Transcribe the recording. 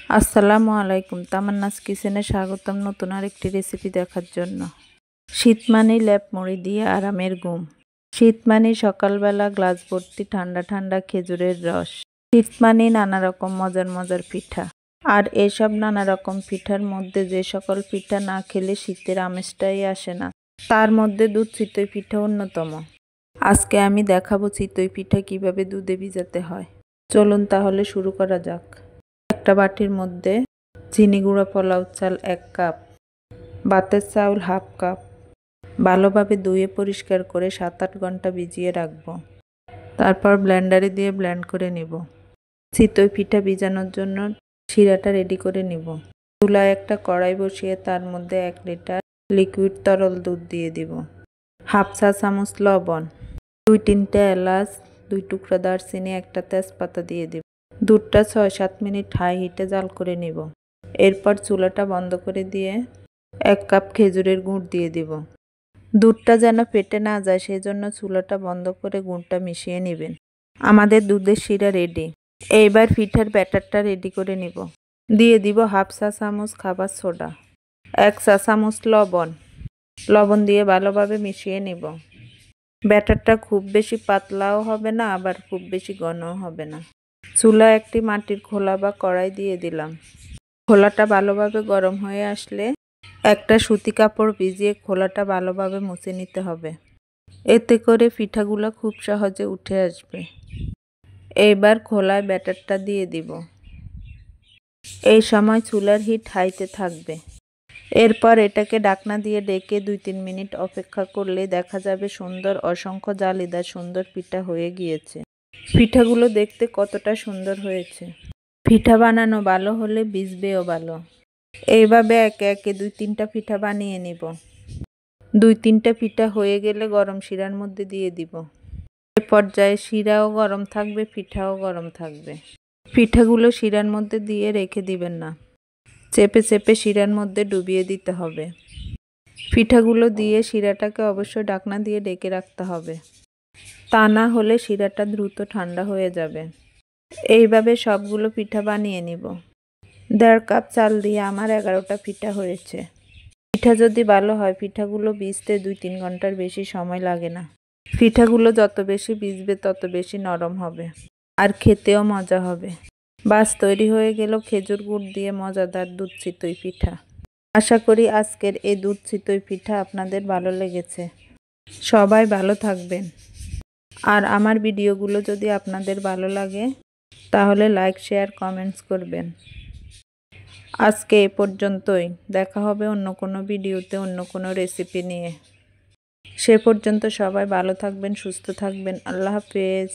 আসসালামু আলাইকুম, তামান্নাস কিচেনে স্বাগতম নতুন আরেকটি রেসিপি দেখার জন্য। শীত মানেই লেপ মুড়ি দিয়ে আরামের ঘুম। শীত মানেই সকালবেলা গ্লাস ভর্তি ঠান্ডা ঠান্ডা খেজুরের রস। শীত মানেই নানা রকম মজার মজার পিঠা। আর এসব নানা রকম পিঠার মধ্যে যে সকল পিঠা না খেলে শীতের আমেজটাই আসে না, তার মধ্যে দুধ চিতই পিঠা অন্যতম। আজকে আমি দেখাবো চিতই পিঠা কিভাবে দুধে ভিজাতে হয়। চলুন তাহলে শুরু করা যাক। একটা বাটির মধ্যে চিনি গুঁড়া পোলাও চাল 1 কাপ, ভাতের চাউল 1/2 কাপ ভালোভাবে ধুয়ে পরিষ্কার করে 7-8 ঘন্টা ভিজিয়ে রাখবো। তারপর ব্লেন্ডারে দিয়ে ব্লেন্ড করে নিব। চিতই পিঠা ভিজানোর জন্য শিরাটা রেডি করে নিব। চুলায় একটা কড়াই বসিয়ে তার মধ্যে 1 লিটার লিকুইড তরল দুধ দিয়ে দিব। 1/2 চা চামচ লবণ, 2-3টে এলাচ, 2 টুকরা দারচিনি, 1টা তেজপাতা দিয়ে দিব। দুধটা 6-7 মিনিট হাই হিটে জাল করে নিব। এরপর চুলাটা বন্ধ করে দিয়ে 1 কাপ খেজুরের গুড় দিয়ে দিব। দুধটা যেন ফেটে না যায় সেজন্য চুলাটা বন্ধ করে গুড়টা মিশিয়ে নেবেন। আমাদের দুধের শিরা রেডি। এইবার পিঠার ব্যাটারটা রেডি করে নিব। দিয়ে দিব 1/2 চা চামচ খাবার সোডা, 1 চা চামচ লবণ দিয়ে ভালোভাবে মিশিয়ে নিব। ব্যাটারটা খুব বেশি পাতলাও হবে না, আবার খুব বেশি ঘনও হবে না। চুলায় একটি মাটির খোলা বা কড়াই দিয়ে দিলাম। খোলাটা ভালোভাবে গরম হয়ে আসলে একটা সুতি কাপড় ভিজিয়ে খোলাটা ভালোভাবে মুছে নিতে হবে। এতে করে পিঠাগুলো খুব সহজে উঠে আসবে। এইবার খোলায় ব্যাটারটা দিয়ে দিব। এই সময় চুলার হিট হাইতে থাকবে। এরপর এটাকে ঢাকনা দিয়ে ঢেকে 2-3 মিনিট অপেক্ষা করলে দেখা যাবে সুন্দর অসংখ্য জালিদার সুন্দর পিঠা হয়ে গিয়েছে। পিঠাগুলো দেখতে কতটা সুন্দর হয়েছে। পিঠা বানানো ভালো হলে ভিজবেও ভালো। এইভাবে একে একে 2-3টা পিঠা বানিয়ে নিব। 2-3টা পিঠা হয়ে গেলে গরম শিরার মধ্যে দিয়ে দিব। এ পর্যায়ে শিরাও গরম থাকবে, পিঠাও গরম থাকবে। পিঠাগুলো শিরার মধ্যে দিয়ে রেখে দিবেন না, চেপে চেপে শিরার মধ্যে ডুবিয়ে দিতে হবে। পিঠাগুলো দিয়ে শিরাটাকে অবশ্যই ঢাকনা দিয়ে ঢেকে রাখতে হবে, তা না হলে শিরাটা দ্রুত ঠান্ডা হয়ে যাবে। এইভাবে সবগুলো পিঠা বানিয়ে নিব। 1.5 কাপ চাল দিয়ে আমার 11টা পিঠা হয়েছে। পিঠা যদি ভালো হয় পিঠাগুলো ভিজতে 2-3 ঘন্টার বেশি সময় লাগে না। পিঠাগুলো যত বেশি ভিজবে তত বেশি নরম হবে আর খেতেও মজা হবে। বাস তৈরি হয়ে গেল খেজুর গুড় দিয়ে মজাদার দুধ চিতই পিঠা। আশা করি আজকের এই দুধ চিতই পিঠা আপনাদের ভালো লেগেছে। সবাই ভালো থাকবেন। আর আমার ভিডিওগুলো যদি আপনাদের ভালো লাগে তাহলে লাইক, শেয়ার, কমেন্টস করবেন। আজকে এ পর্যন্তই। দেখা হবে অন্য কোনো ভিডিওতে অন্য কোনো রেসিপি নিয়ে। সে পর্যন্ত সবাই ভালো থাকবেন, সুস্থ থাকবেন। আল্লাহ হাফেজ।